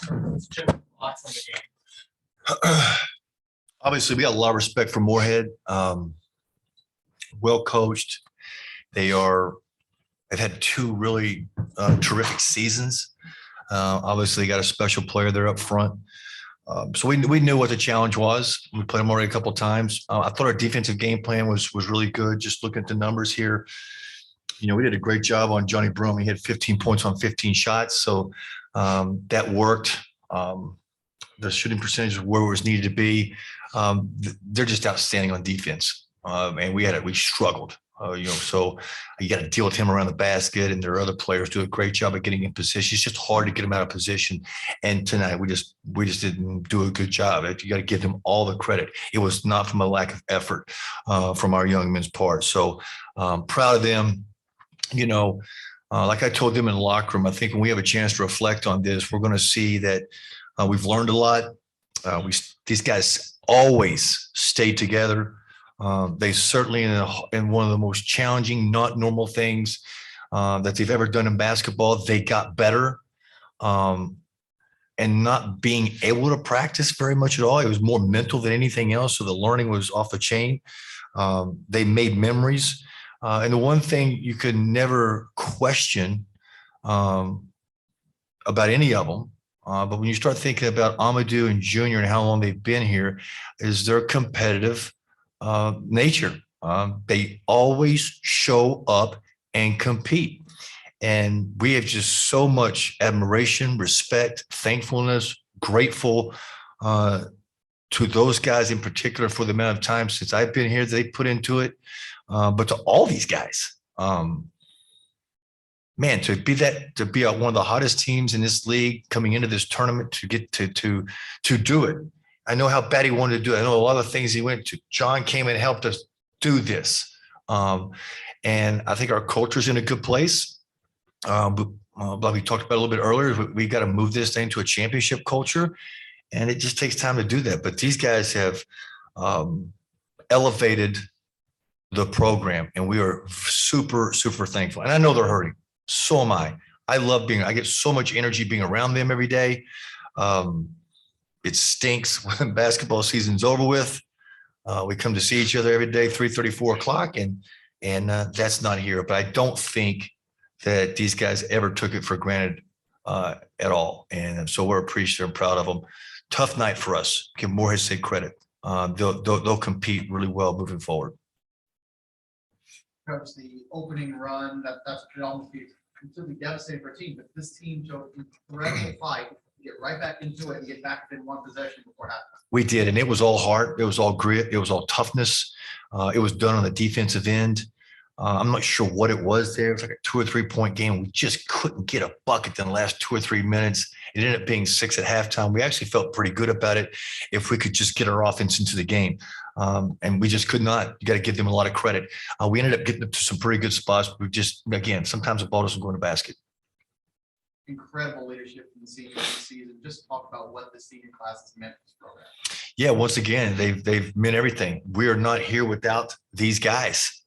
Thoughts on the game? Obviously, we got a lot of respect for Moorhead. Well coached. They've had two really terrific seasons. Obviously, got a special player there up front. So we knew what the challenge was. We played them already a couple of times. I thought our defensive game plan was really good. Just looking at the numbers here, we did a great job on Johnny Broome. He had 15 points on 15 shots, so that worked. The shooting percentage where it was needed to be. They're just outstanding on defense, and we struggled. So you got to deal with him around the basket, and their other players do a great job of getting in position. It's just hard to get them out of position. And tonight we just didn't do a good job. You got to give them all the credit. It was not from a lack of effort from our young men's part. So proud of them. Like I told them in the locker room, I think when we have a chance to reflect on this, we're going to see that we've learned a lot. These guys always stay together. They certainly in one of the most challenging, not normal things that they've ever done in basketball. They got better, and not being able to practice very much at all. It was more mental than anything else. So the learning was off the chain. They made memories. And the one thing you could never question about any of them, but when you start thinking about Amadou and Junior and how long they've been here, is their competitive nature. They always show up and compete. And we have just so much admiration, respect, thankfulness, grateful to those guys in particular for the amount of time since I've been here they put into it. But to all these guys, man, to be one of the hottest teams in this league coming into this tournament, to get to do it. I know how bad he wanted to do it. I know a lot of things he went to. John came and helped us do this. And I think our culture's in a good place. But we talked about a little bit earlier, we got to move this thing to a championship culture. And it just takes time to do that. But these guys have elevated the program, and we are super, super thankful. And I know they're hurting. So am I. I get so much energy being around them every day. It stinks when basketball season's over with. We come to see each other every day, 3:30, 4 o'clock, and that's not here. But I don't think that these guys ever took it for granted at all. And so we're appreciative and proud of them. Tough night for us. Give Moorhead State credit. They'll compete really well moving forward. Coach, the opening run, that's could almost be completely devastating for a team, but this team showed incredible fight to get right back into it and get back within one possession before halftime. We did, and it was all heart. It was all grit. It was all toughness. It was done on the defensive end. I'm not sure what it was there. It was like a 2 or 3 point game. We just couldn't get a bucket in the last 2 or 3 minutes. It ended up being 6 at halftime. We actually felt pretty good about it if we could just get our offense into the game. And we just could not. You got to give them a lot of credit. We ended up getting up to some pretty good spots. We just, again, sometimes the ball doesn't go in the basket. Incredible leadership from the seniors this season. Just talk about what the senior class has meant for this program. Yeah, once again, they've meant everything. We are not here without these guys.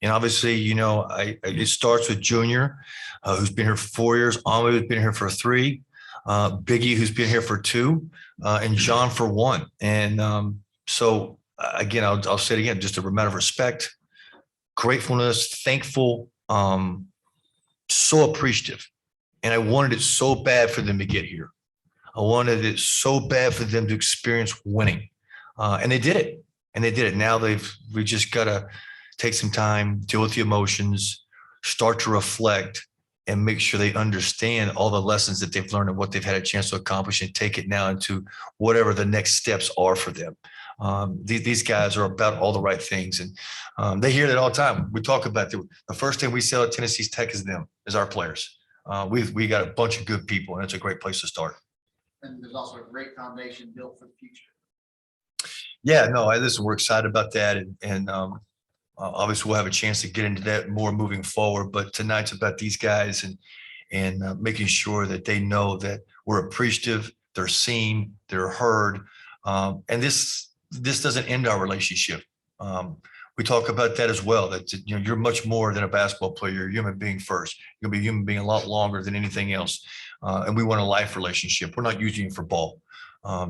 And obviously, it starts with Junior, who's been here for 4 years. Amadou, who's been here for 3. Biggie, who's been here for 2, and John for 1. And so, again, I'll say it again, just a matter of respect, gratefulness, thankful, so appreciative. And I wanted it so bad for them to get here. I wanted it so bad for them to experience winning. And they did it. And they did it. Now we just got to take some time, deal with the emotions, start to reflect, and make sure they understand all the lessons that they've learned and what they've had a chance to accomplish, and take it now into whatever the next steps are for them. These guys are about all the right things, and they hear that all the time. We talk about the first thing we sell at Tennessee Tech is our players. We got a bunch of good people, and it's a great place to start. And there's also a great foundation built for the future. Yeah, no, listen, we're excited about that, and obviously we'll have a chance to get into that more moving forward. But tonight's about these guys and making sure that they know that we're appreciative, they're seen, they're heard, and this doesn't end our relationship. we talk about that as well, that, you're much more than a basketball player. You're a human being first. You'll be a human being a lot longer than anything else. And we want a life relationship. We're not using it for ball.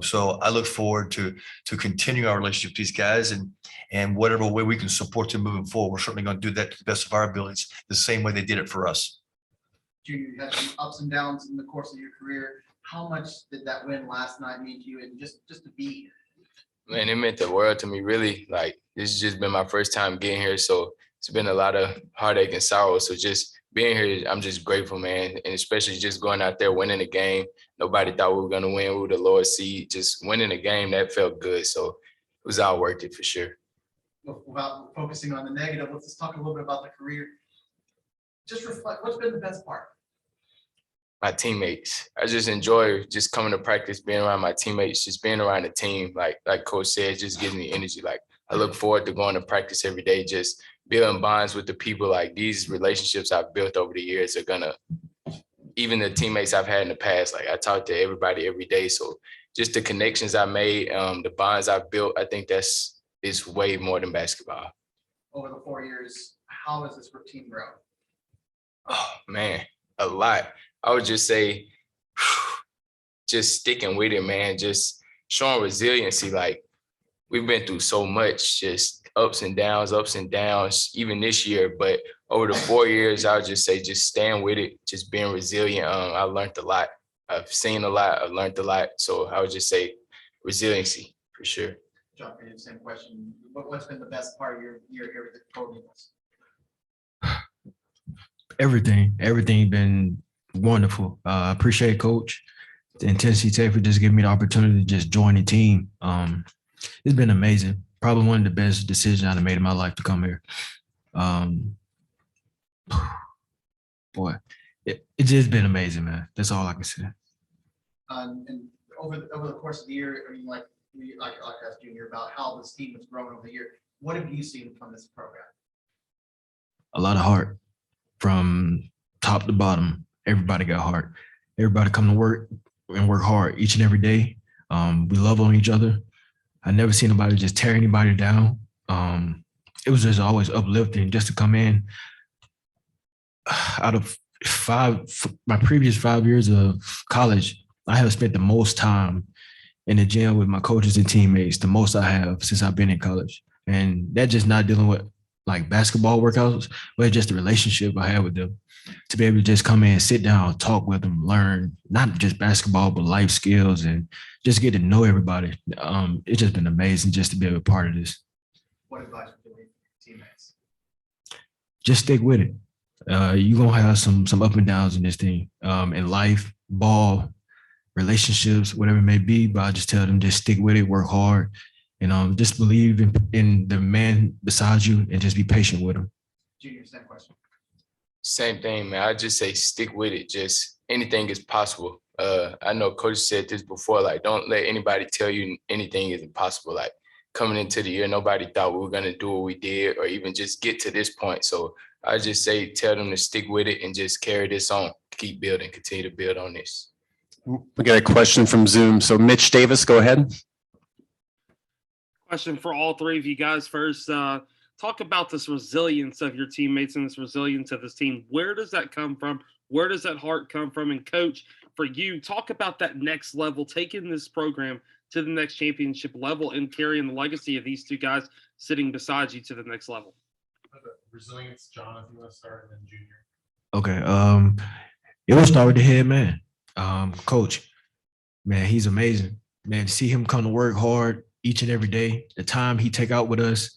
So I look forward to continue our relationship with these guys, and whatever way we can support them moving forward. We're certainly going to do that to the best of our abilities, the same way they did it for us. Junior, you had some ups and downs in the course of your career. How much did that win last night mean to you, and just to be? Man, it meant the world to me, really. Like, this has just been my first time getting here, so it's been a lot of heartache and sorrow. So just being here, I'm just grateful, man, and especially just going out there, winning the game. Nobody thought we were going to win. We were the lowest seed. Just winning the game, that felt good. So it was all worth it for sure. Without focusing on the negative, let's just talk a little bit about the career. Just reflect, what's been the best part? My teammates. I just enjoy just coming to practice, being around my teammates, just being around the team. Like Coach said, just gives me energy. Like, I look forward to going to practice every day, just building bonds with the people. Like, these relationships I've built over the years are gonna, even the teammates I've had in the past, like, I talk to everybody every day. So just the connections I made, the bonds I've built, I think it's way more than basketball. Over the 4 years, how has this routine grown? Oh man, a lot. I would just say, just sticking with it, man. Just showing resiliency. Like, we've been through so much, just ups and downs, even this year. But over the 4 years, I would just say, just staying with it, just being resilient. I learned a lot. I've seen a lot. I've learned a lot. So I would just say resiliency for sure. John, for you, the same question. What's been the best part of your year here with the Code Eagles? Everything been wonderful. I appreciate Coach and Tennessee Tech for just giving me the opportunity to just join the team. It's been amazing. Probably one of the best decisions I've made in my life to come here. Boy, it's just been amazing, man. That's all I can say. And over the course of the year, I mean, like I asked Junior about how this team has grown over the year. What have you seen from this program? A lot of heart from top to bottom. Everybody got heart. Everybody come to work and work hard each and every day. We love on each other. I never seen nobody just tear anybody down. It was just always uplifting just to come in. Out of my previous 5 years of college, I have spent the most time in the gym with my coaches and teammates, the most I have since I've been in college. And that's just not dealing with like basketball workouts, but just the relationship I have with them. To be able to just come in, sit down, talk with them, learn not just basketball, but life skills, and just get to know everybody. It's just been amazing just to be a part of this. What advice would you leave teammates? Just stick with it. You're gonna have some up and downs in this thing, in life, ball, relationships, whatever it may be. But I just tell them just stick with it, work hard, and just believe in the man beside you, and just be patient with him. Junior, same question. Same thing, man. I just say stick with it. Just anything is possible. I know Coach said this before, like, don't let anybody tell you anything is impossible. Like, coming into the year, nobody thought we were going to do what we did or even just get to this point. So I just say, tell them to stick with it and just carry this on, keep building, continue to build on this. We got a question from Zoom. So Mitch Davis, go ahead. Question for all three of you guys first. Talk about this resilience of your teammates and this resilience of this team. Where does that come from? Where does that heart come from? And Coach, for you, talk about that next level, taking this program to the next championship level and carrying the legacy of these two guys sitting beside you to the next level. Resilience, John, if you want to start, and then Junior. Okay. It will start with the head man. Coach, man, he's amazing. Man, to see him come to work hard each and every day, the time he take out with us,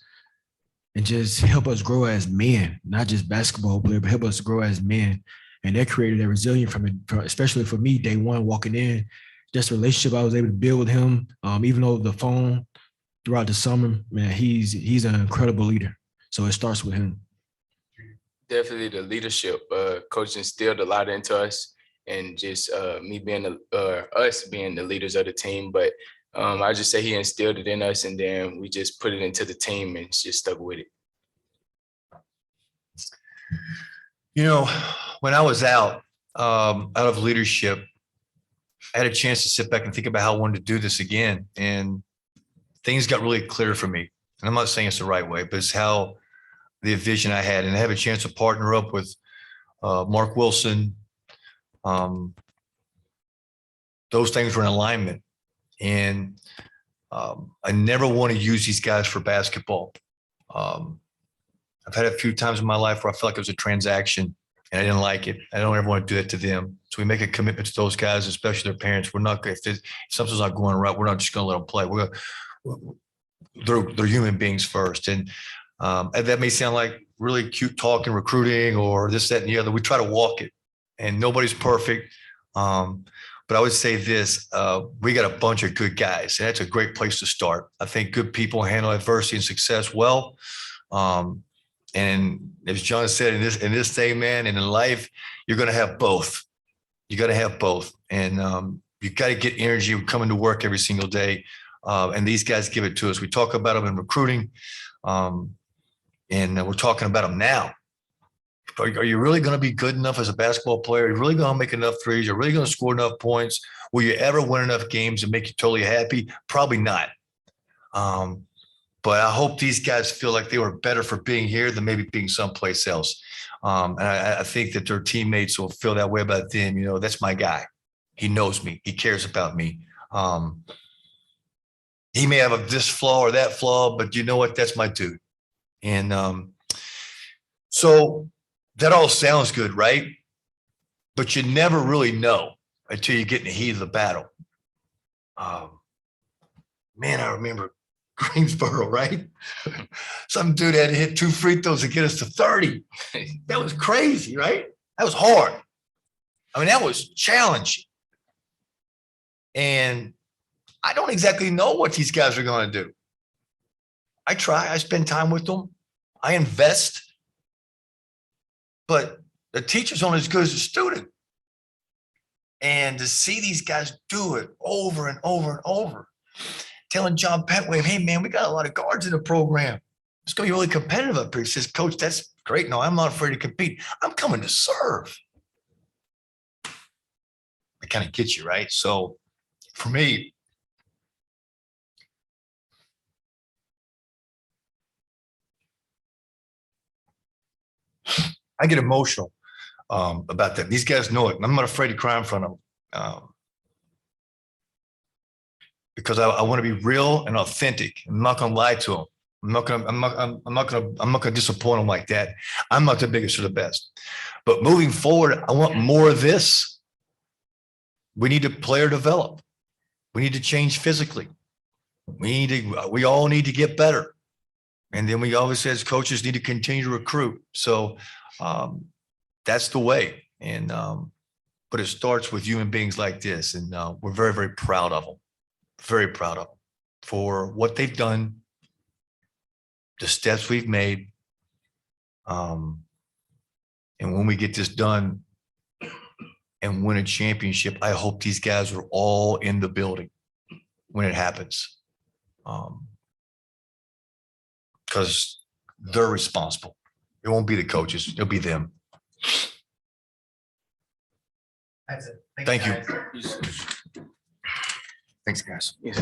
and just help us grow as men, not just basketball players, but help us grow as men. And that created a resilience especially for me, day one, walking in, just the relationship I was able to build with him, even over the phone throughout the summer, man, he's an incredible leader. So it starts with him. Definitely the leadership. Coach instilled a lot into us, and just me being us being the leaders of the team. But I just say he instilled it in us, and then we just put it into the team and just stuck with it. You know, when I was out of leadership, I had a chance to sit back and think about how I wanted to do this again. And things got really clear for me. And I'm not saying it's the right way, but it's how the vision I had, and I have a chance to partner up with Mark Wilson. Those things were in alignment, and I never want to use these guys for basketball. I've had a few times in my life where I felt like it was a transaction and I didn't like it. I don't ever want to do that to them. So we make a commitment to those guys, especially their parents. We're not, if something's not going right, we're not just going to let them play. They're human beings first. And that may sound like really cute talk and recruiting or this, that, and the other. We try to walk it, and nobody's perfect. But I would say this, we got a bunch of good guys, and that's a great place to start. I think good people handle adversity and success well. And as John said, in this day, man, and in life, you're going to have both. You got to have both. And you got to get energy coming to work every single day. And these guys give it to us. We talk about them in recruiting, and we're talking about them now. Are you really going to be good enough as a basketball player? Are you really going to make enough threes? Are you really going to score enough points? Will you ever win enough games and make you totally happy? Probably not. But I hope these guys feel like they were better for being here than maybe being someplace else. And I think that their teammates will feel that way about them. You know, that's my guy. He knows me. He cares about me. He may have this flaw or that flaw, but you know what? That's my dude. And so that all sounds good, right? But you never really know until you get in the heat of the battle. Man, I remember Greensboro, right? Some dude had to hit 2 free throws to get us to 30. That was crazy, right? That was hard. I mean, that was challenging. And I don't exactly know what these guys are going to do. I try. I spend time with them. I invest. But the teacher's only as good as the student. And to see these guys do it over and over and over, telling John Petway, hey, man, we got a lot of guards in the program. It's going to be really competitive up here. He says, Coach, that's great. No, I'm not afraid to compete. I'm coming to serve. It kind of gets you, right? So for me, I get emotional about that. These guys know it. And I'm not afraid to cry in front of them because I want to be real and authentic. I'm not going to lie to them. I'm not going to disappoint them like that. I'm not the biggest or the best. But moving forward, I want more of this. We need to player develop. We need to change physically. We all need to get better. And then we always, as coaches, need to continue to recruit. So that's the way. And but it starts with human beings like this. And we're very, very proud of them. Very proud of them for what they've done, the steps we've made. And when we get this done and win a championship, I hope these guys are all in the building when it happens. Because they're responsible. It won't be the coaches. It'll be them. That's it. Thank you. guys. Thanks, guys. Yes.